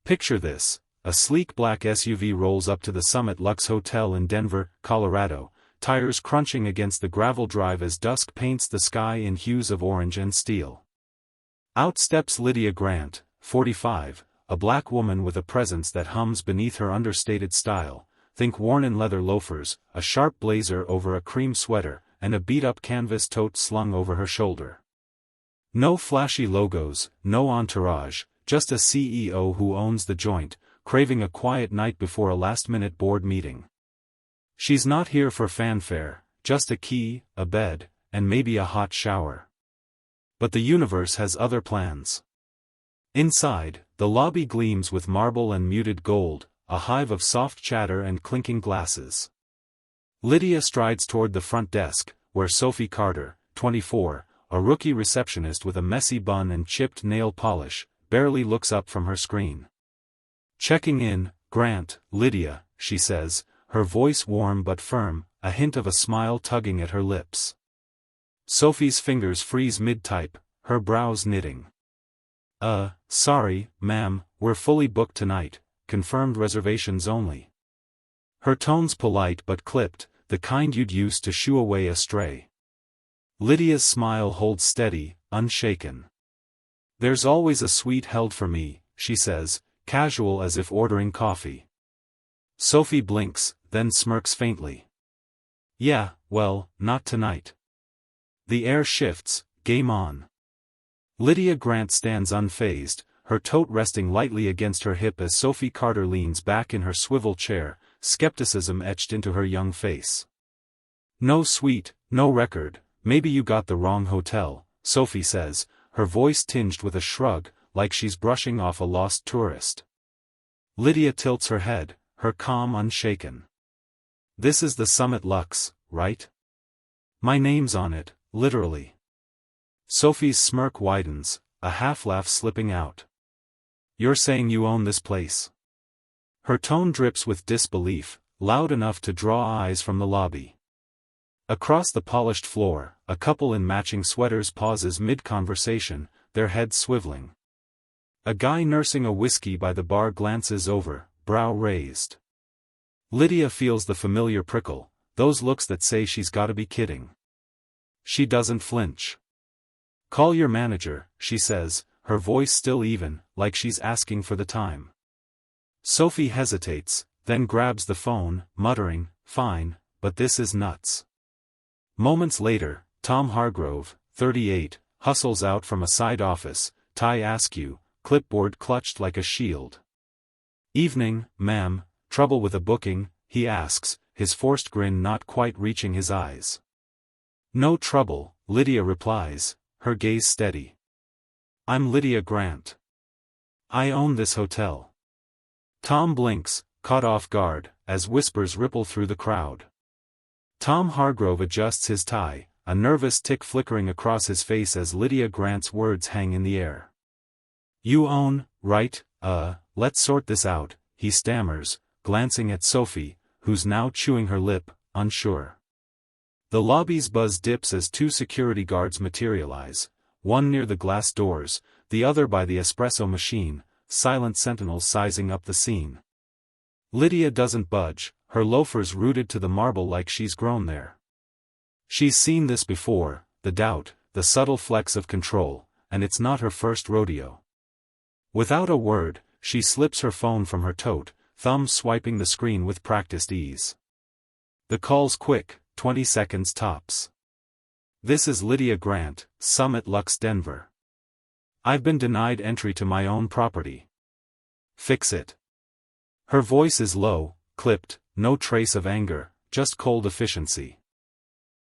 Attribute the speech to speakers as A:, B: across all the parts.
A: Picture this: a sleek black SUV rolls up to the Summit Lux Hotel in Denver, Colorado, tires crunching against the gravel drive as dusk paints the sky in hues of orange and steel. Out steps Lydia Grant, 45, a black woman with a presence that hums beneath her understated style. Think worn-in leather loafers, a sharp blazer over a cream sweater, and a beat-up canvas tote slung over her shoulder. No flashy logos, no entourage, just a CEO who owns the joint, craving a quiet night before a last-minute board meeting. She's not here for fanfare, just a key, a bed, and maybe a hot shower. But the universe has other plans. Inside, the lobby gleams with marble and muted gold, a hive of soft chatter and clinking glasses. Lydia strides toward the front desk, where Sophie Carter, 24, a rookie receptionist with a messy bun and chipped nail polish, barely looks up from her screen. "Checking in, Grant, Lydia," she says, her voice warm but firm, a hint of a smile tugging at her lips. Sophie's fingers freeze mid-type, her brows knitting. Sorry, ma'am, we're fully booked tonight, confirmed reservations only." Her tone's polite but clipped, the kind you'd use to shoo away a stray. Lydia's smile holds steady, unshaken. "There's always a suite held for me," she says, casual as if ordering coffee. Sophie blinks, then smirks faintly. "Yeah, well, not tonight." The air shifts, game on. Lydia Grant stands unfazed, her tote resting lightly against her hip as Sophie Carter leans back in her swivel chair, skepticism etched into her young face. "No suite, no record, maybe you got the wrong hotel," Sophie says, her voice tinged with a shrug, like she's brushing off a lost tourist. Lydia tilts her head, her calm unshaken. "This is the Summit Lux, right? My name's on it, literally." Sophie's smirk widens, a half-laugh slipping out. "You're saying you own this place?" Her tone drips with disbelief, loud enough to draw eyes from the lobby. Across the polished floor, a couple in matching sweaters pauses mid-conversation, their heads swiveling. A guy nursing a whiskey by the bar glances over, brow raised. Lydia feels the familiar prickle, those looks that say she's gotta be kidding. She doesn't flinch. "Call your manager," she says, her voice still even, like she's asking for the time. Sophie hesitates, then grabs the phone, muttering, "Fine, but this is nuts." Moments later, Tom Hargrove, 38, hustles out from a side office, tie askew, clipboard clutched like a shield. "Evening, ma'am, trouble with a booking?" he asks, his forced grin not quite reaching his eyes. "No trouble," Lydia replies, her gaze steady. "I'm Lydia Grant. I own this hotel." Tom blinks, caught off guard, as whispers ripple through the crowd. Tom Hargrove adjusts his tie, a nervous tick flickering across his face as Lydia Grant's words hang in the air. "You own, right? Let's sort this out," he stammers, glancing at Sophie, who's now chewing her lip, unsure. The lobby's buzz dips as two security guards materialize, one near the glass doors, the other by the espresso machine, silent sentinels sizing up the scene. Lydia doesn't budge, her loafers rooted to the marble like she's grown there. She's seen this before, the doubt, the subtle flex of control, and it's not her first rodeo. Without a word, she slips her phone from her tote, thumb swiping the screen with practiced ease. The call's quick, 20 seconds tops. "This is Lydia Grant, Summit Lux Denver. I've been denied entry to my own property. Fix it." Her voice is low, clipped, no trace of anger, just cold efficiency.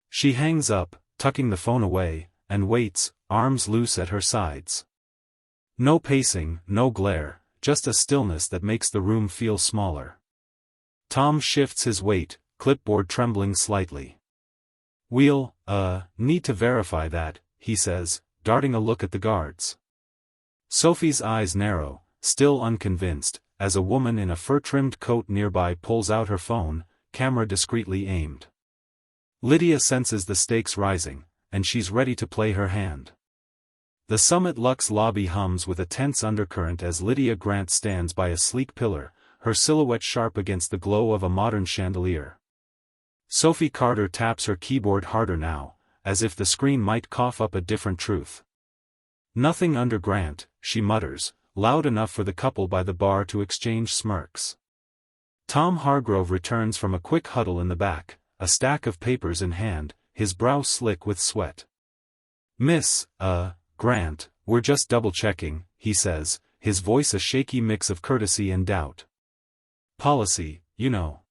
A: She hangs up, tucking the phone away, and waits, arms loose at her sides. No pacing, no glare, just a stillness that makes the room feel smaller. Tom shifts his weight, clipboard trembling slightly. "We'll, need to verify that," he says, darting a look at the guards. Sophie's eyes narrow, still unconvinced, as a woman in a fur-trimmed coat nearby pulls out her phone, camera discreetly aimed. Lydia senses the stakes rising, and she's ready to play her hand. The Summit Lux lobby hums with a tense undercurrent as Lydia Grant stands by a sleek pillar, her silhouette sharp against the glow of a modern chandelier. Sophie Carter taps her keyboard harder now, as if the screen might cough up a different truth. "Nothing under Grant," she mutters, loud enough for the couple by the bar to exchange smirks. Tom Hargrove returns from a quick huddle in the back, a stack of papers in hand, his brow slick with sweat. "Miss, Grant, we're just double-checking," he says, his voice a shaky mix of courtesy and doubt. "Policy, you know."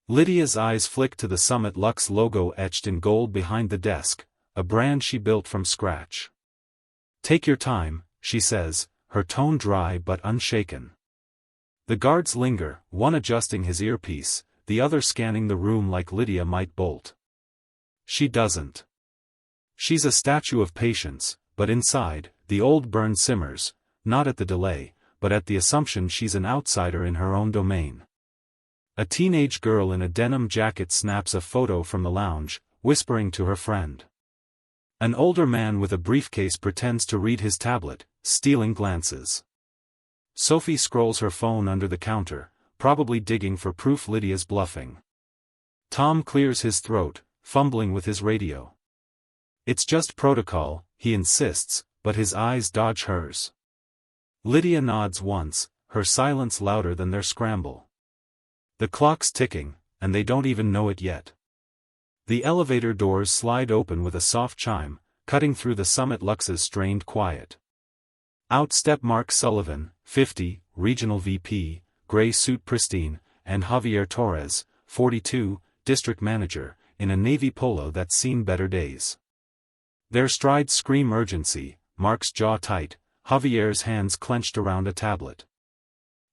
A: Lydia's eyes flick to the Summit Lux logo etched in gold behind the desk, a brand she built from scratch. "Take your time," she says, her tone dry but unshaken. The guards linger, one adjusting his earpiece, the other scanning the room like Lydia might bolt. She doesn't. She's a statue of patience, but inside, the old burn simmers, not at the delay, but at the assumption she's an outsider in her own domain. A teenage girl in a denim jacket snaps a photo from the lounge, whispering to her friend. An older man with a briefcase pretends to read his tablet, stealing glances. Sophie scrolls her phone under the counter, probably digging for proof Lydia's bluffing. Tom clears his throat, fumbling with his radio. "It's just protocol," he insists, but his eyes dodge hers. Lydia nods once, her silence louder than their scramble. The clock's ticking, and they don't even know it yet. The elevator doors slide open with a soft chime, cutting through the Summit Lux's strained quiet. Out step Mark Sullivan, 50, regional VP, gray suit pristine, and Javier Torres, 42, district manager, in a navy polo that's seen better days. Their strides scream urgency, Mark's jaw tight, Javier's hands clenched around a tablet.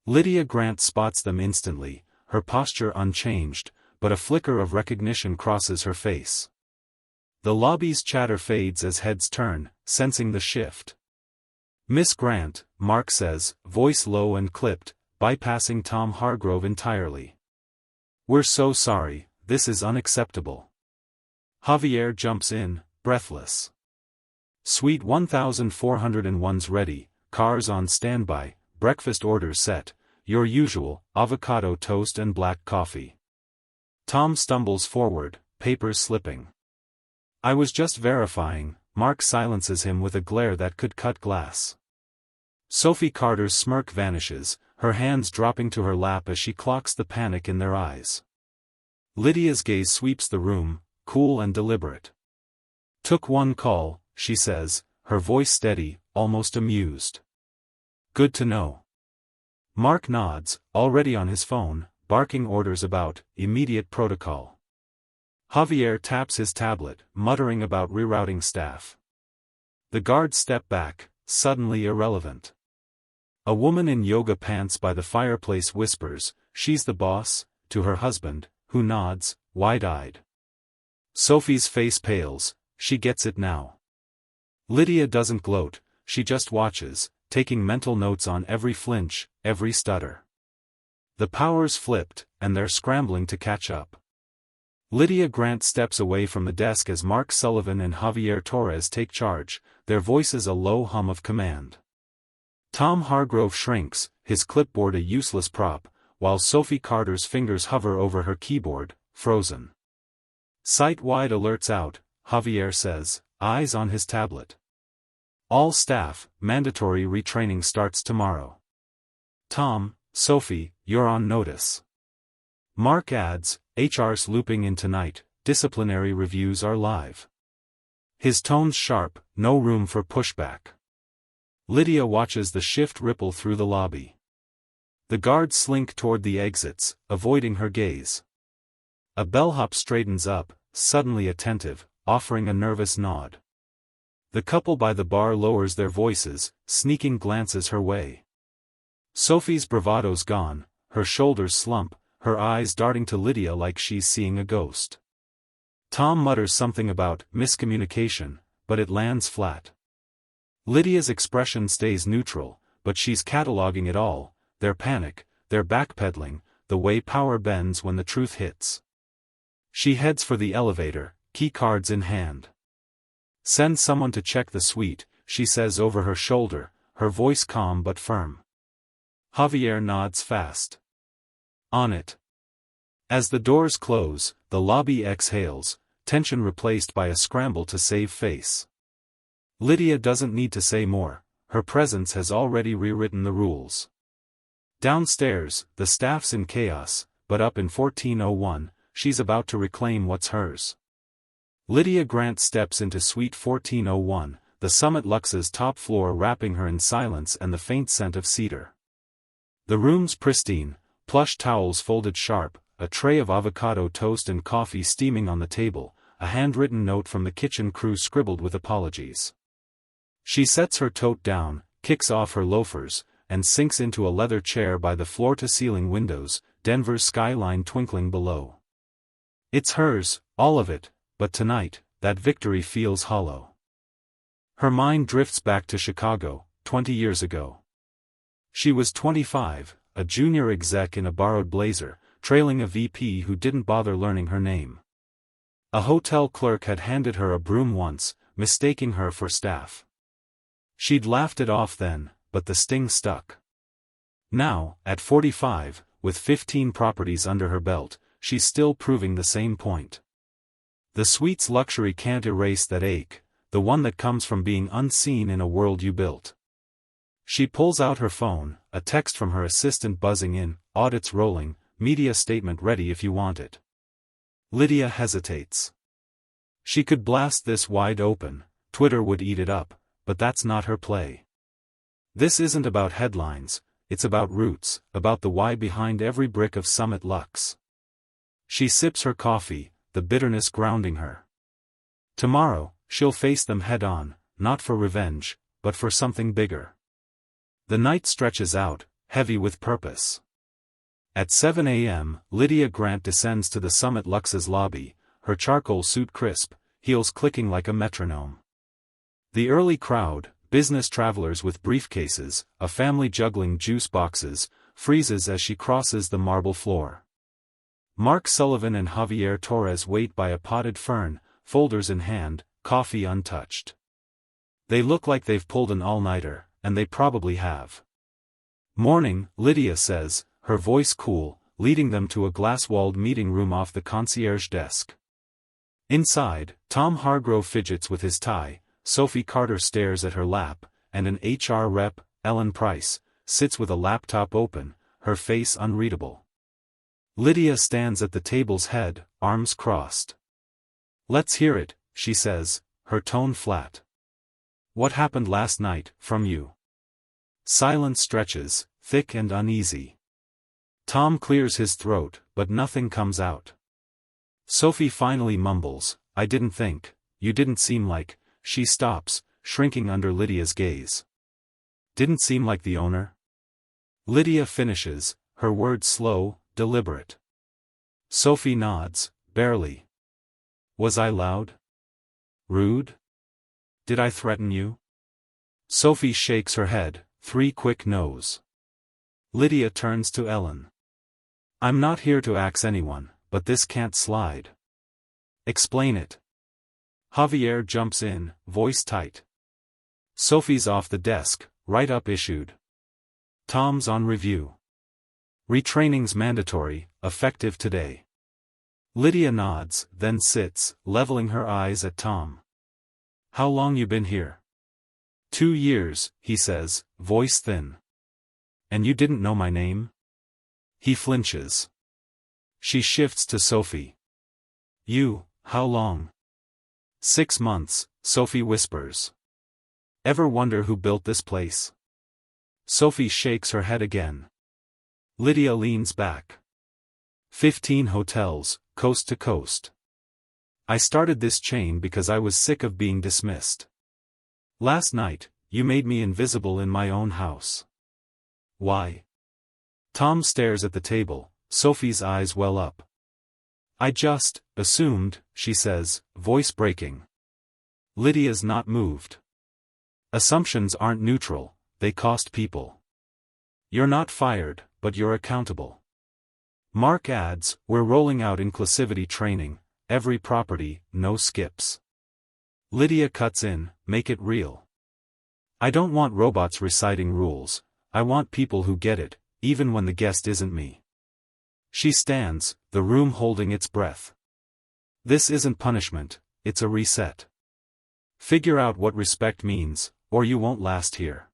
A: Lydia Grant spots them instantly, her posture unchanged, but a flicker of recognition crosses her face. The lobby's chatter fades as heads turn, sensing the shift. "Miss Grant," Mark says, voice low and clipped, bypassing Tom Hargrove entirely. "We're so sorry, this is unacceptable." Javier jumps in, breathless. "Suite 1401's ready, cars on standby, breakfast orders set, your usual, avocado toast and black coffee." Tom stumbles forward, papers slipping. "I was just verifying," Mark silences him with a glare that could cut glass. Sophie Carter's smirk vanishes, her hands dropping to her lap as she clocks the panic in their eyes. Lydia's gaze sweeps the room, cool and deliberate. "Took one call," she says, her voice steady, almost amused. "Good to know." Mark nods, already on his phone, barking orders about immediate protocol. Javier taps his tablet, muttering about rerouting staff. The guards step back, suddenly irrelevant. A woman in yoga pants by the fireplace whispers, "She's the boss," to her husband, who nods, wide-eyed. Sophie's face pales, she gets it now. Lydia doesn't gloat, she just watches, taking mental notes on every flinch, every stutter. The powers flipped, and they're scrambling to catch up. Lydia Grant steps away from the desk as Mark Sullivan and Javier Torres take charge, their voices a low hum of command. Tom Hargrove shrinks, his clipboard a useless prop, while Sophie Carter's fingers hover over her keyboard, frozen. Site-wide alerts out, Javier says, eyes on his tablet. "All staff, mandatory retraining starts tomorrow. Tom, Sophie, you're on notice." Mark adds, "HR's looping in tonight, disciplinary reviews are live." His tone's sharp, no room for pushback. Lydia watches the shift ripple through the lobby. The guards slink toward the exits, avoiding her gaze. A bellhop straightens up, suddenly attentive, offering a nervous nod. The couple by the bar lowers their voices, sneaking glances her way. Sophie's bravado's gone, her shoulders slump, her eyes darting to Lydia like she's seeing a ghost. Tom mutters something about miscommunication, but it lands flat. Lydia's expression stays neutral, but she's cataloging it all, their panic, their backpedaling, the way power bends when the truth hits. She heads for the elevator, key cards in hand. "Send someone to check the suite," she says over her shoulder, her voice calm but firm. Javier nods fast. On it. As the doors close, the lobby exhales, tension replaced by a scramble to save face. Lydia doesn't need to say more, her presence has already rewritten the rules. Downstairs, the staff's in chaos, but up in 1401, she's about to reclaim what's hers. Lydia Grant steps into Suite 1401, the Summit Luxe's top floor wrapping her in silence and the faint scent of cedar. The room's pristine, plush towels folded sharp, a tray of avocado toast and coffee steaming on the table, a handwritten note from the kitchen crew scribbled with apologies. She sets her tote down, kicks off her loafers, and sinks into a leather chair by the floor-to-ceiling windows, Denver's skyline twinkling below. It's hers, all of it, but tonight, that victory feels hollow. Her mind drifts back to Chicago, 20 years ago. She was 25, a junior exec in a borrowed blazer, trailing a VP who didn't bother learning her name. A hotel clerk had handed her a broom once, mistaking her for staff. She'd laughed it off then, but the sting stuck. Now, at 45, with 15 properties under her belt, she's still proving the same point. The suite's luxury can't erase that ache, the one that comes from being unseen in a world you built. She pulls out her phone, a text from her assistant buzzing in, audits rolling, media statement ready if you want it. Lydia hesitates. She could blast this wide open, Twitter would eat it up, but that's not her play. This isn't about headlines, it's about roots, about the why behind every brick of Summit Luxe. She sips her coffee, the bitterness grounding her. Tomorrow, she'll face them head-on, not for revenge, but for something bigger. The night stretches out, heavy with purpose. At 7 a.m., Lydia Grant descends to the Summit Luxe's lobby, her charcoal suit crisp, heels clicking like a metronome. The early crowd, business travelers with briefcases, a family juggling juice boxes, freezes as she crosses the marble floor. Mark Sullivan and Javier Torres wait by a potted fern, folders in hand, coffee untouched. They look like they've pulled an all-nighter, and they probably have. Morning, Lydia says, her voice cool, leading them to a glass-walled meeting room off the concierge desk. Inside, Tom Hargrove fidgets with his tie, Sophie Carter stares at her lap, and an HR rep, Ellen Price, sits with a laptop open, her face unreadable. Lydia stands at the table's head, arms crossed. "Let's hear it," she says, her tone flat. "What happened last night, from you?" Silence stretches, thick and uneasy. Tom clears his throat, but nothing comes out. Sophie finally mumbles, "I didn't think, you didn't seem like," she stops, shrinking under Lydia's gaze. "Didn't seem like the owner?" Lydia finishes, her words slow, deliberate. Sophie nods, barely. "Was I loud? Rude? Did I threaten you?" Sophie shakes her head, 3 quick no's. Lydia turns to Ellen. "I'm not here to axe anyone, but this can't slide. Explain it." Javier jumps in, voice tight. Sophie's off the desk, write-up issued. Tom's on review. Retraining's mandatory, effective today. Lydia nods, then sits, leveling her eyes at Tom. "How long you been here?" 2 years, he says, voice thin. "And you didn't know my name?" He flinches. She shifts to Sophie. "You, how long?" 6 months, Sophie whispers. "Ever wonder who built this place?" Sophie shakes her head again. Lydia leans back. 15 hotels, coast to coast. "I started this chain because I was sick of being dismissed. Last night, you made me invisible in my own house." "Why?" Tom stares at the table, Sophie's eyes well up. "I just assumed," she says, voice breaking. Lydia's not moved. Assumptions aren't neutral, they cost people. "You're not fired, but you're accountable." Mark adds, "We're rolling out inclusivity training, every property, no skips." Lydia cuts in, "Make it real." I don't want robots reciting rules, I want people who get it, even when the guest isn't me. She stands, the room holding its breath. This isn't punishment, it's a reset. Figure out what respect means, or you won't last here.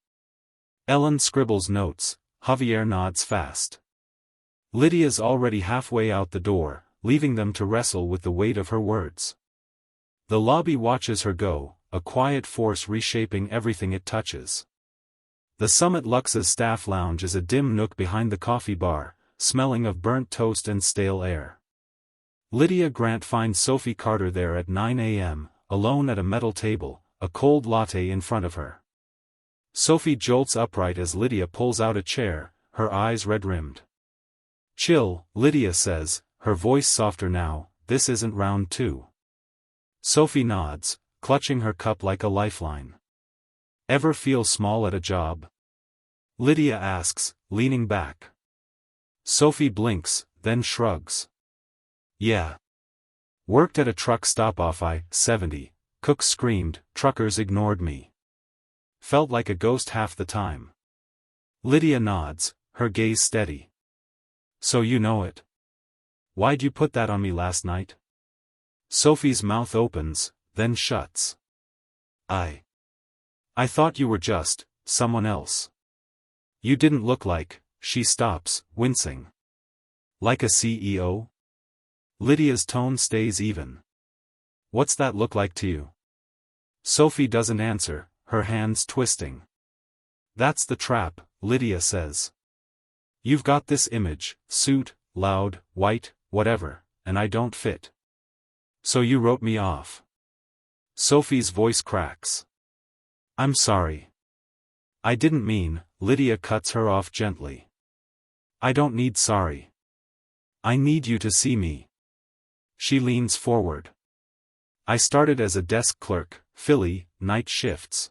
A: Ellen scribbles notes, Javier nods fast. Lydia's already halfway out the door, leaving them to wrestle with the weight of her words. The lobby watches her go, a quiet force reshaping everything it touches. The Summit Lux's staff lounge is a dim nook behind the coffee bar, smelling of burnt toast and stale air. Lydia Grant finds Sophie Carter there at 9 a.m., alone at a metal table, a cold latte in front of her. Sophie jolts upright as Lydia pulls out a chair, her eyes red-rimmed. Chill, Lydia says, her voice softer now, this isn't round two. Sophie nods, clutching her cup like a lifeline. Ever feel small at a job? Lydia asks, leaning back. Sophie blinks, then shrugs. Yeah. Worked at a truck stop off I-70, cooks screamed, truckers ignored me. Felt like a ghost half the time. Lydia nods, her gaze steady. So you know it. Why'd you put that on me last night? Sophie's mouth opens, then shuts. I thought you were just someone else. You didn't look like. She stops, wincing. Like a CEO? Lydia's tone stays even. What's that look like to you? Sophie doesn't answer, her hands twisting. That's the trap, Lydia says. You've got this image, suit, loud, white, whatever, and I don't fit. So you wrote me off. Sophie's voice cracks. I'm sorry. I didn't mean, Lydia cuts her off gently. I don't need sorry. I need you to see me. She leans forward. I started as a desk clerk, Philly, night shifts.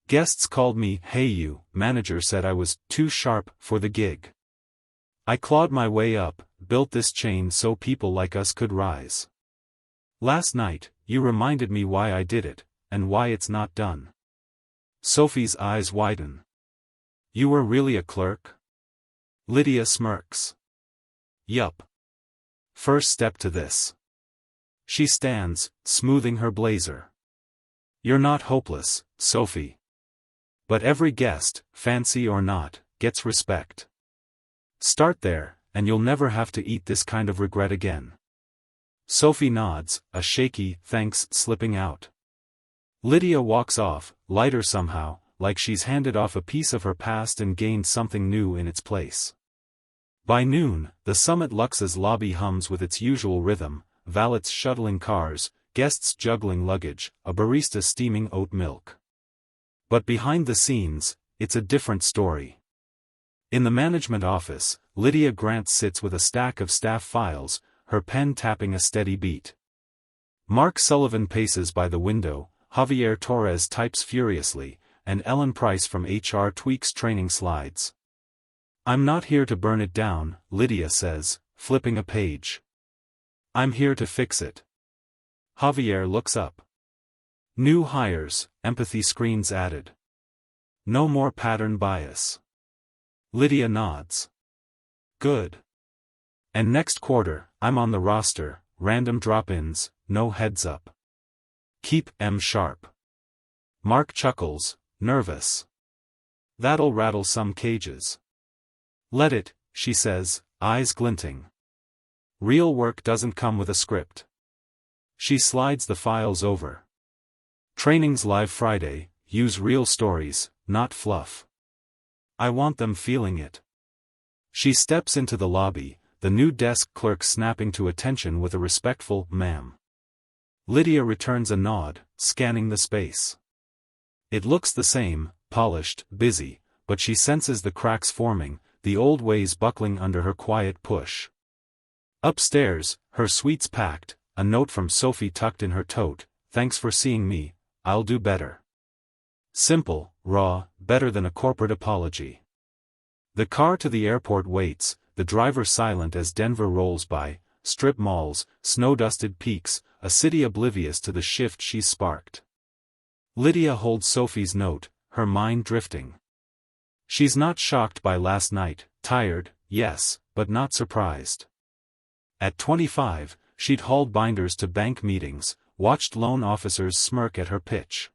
A: Guests called me, hey you, manager said I was too sharp for the gig. I clawed my way up, built this chain so people like us could rise. Last night, you reminded me why I did it, and why it's not done. Sophie's eyes widen. You were really a clerk? Lydia smirks. Yup. First step to this. She stands, smoothing her blazer. You're not hopeless, Sophie. But every guest, fancy or not, gets respect. Start there, and you'll never have to eat this kind of regret again. Sophie nods, a shaky thanks slipping out. Lydia walks off, lighter somehow, like she's handed off a piece of her past and gained something new in its place. By noon, the Summit Lux's lobby hums with its usual rhythm, valets shuttling cars, guests juggling luggage, a barista steaming oat milk. But behind the scenes, it's a different story. In the management office, Lydia Grant sits with a stack of staff files, her pen tapping a steady beat. Mark Sullivan paces by the window, Javier Torres types furiously, and Ellen Price from HR tweaks training slides. I'm not here to burn it down, Lydia says, flipping a page. I'm here to fix it. Javier looks up. New hires, empathy screens added. No more pattern bias. Lydia nods. Good. And next quarter, I'm on the roster, random drop-ins, no heads up. Keep M sharp. Mark chuckles, nervous. That'll rattle some cages. Let it, she says, eyes glinting. Real work doesn't come with a script. She slides the files over. Trainings live Friday, use real stories, not fluff. I want them feeling it. She steps into the lobby, the new desk clerk snapping to attention with a respectful, ma'am. Lydia returns a nod, scanning the space. It looks the same, polished, busy, but she senses the cracks forming, the old ways buckling under her quiet push. Upstairs, her suite's packed, a note from Sophie tucked in her tote, thanks for seeing me, I'll do better. Simple, raw, better than a corporate apology. The car to the airport waits, the driver silent as Denver rolls by, strip malls, snow-dusted peaks, a city oblivious to the shift she's sparked. Lydia holds Sophie's note, her mind drifting. She's not shocked by last night, tired, yes, but not surprised. At 25, she'd hauled binders to bank meetings, watched loan officers smirk at her pitch.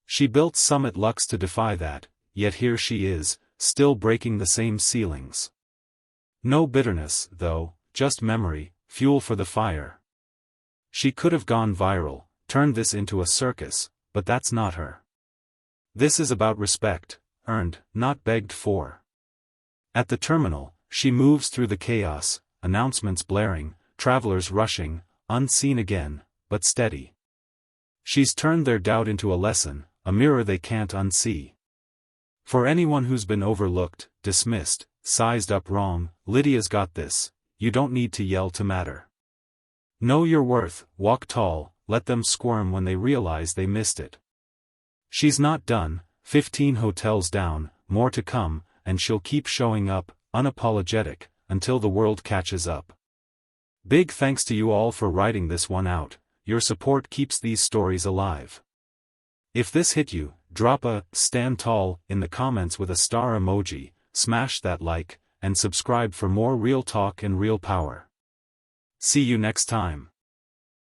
A: She built Summit Lux to defy that, yet here she is, still breaking the same ceilings. No bitterness, though, just memory, fuel for the fire. She could have gone viral, turned this into a circus, but that's not her. This is about respect, earned, not begged for. At the terminal, she moves through the chaos, announcements blaring, travelers rushing, unseen again, but steady. She's turned their doubt into a lesson, a mirror they can't unsee. For anyone who's been overlooked, dismissed, sized up wrong, Lydia's got this. You don't need to yell to matter. Know your worth, walk tall, let them squirm when they realize they missed it. She's not done, 15 hotels down, more to come, and she'll keep showing up, unapologetic, until the world catches up. Big thanks to you all for writing this one out. Your support keeps these stories alive. If this hit you, drop a "stand tall" in the comments with a star emoji, smash that like, and subscribe for more real talk and real power. See you next time.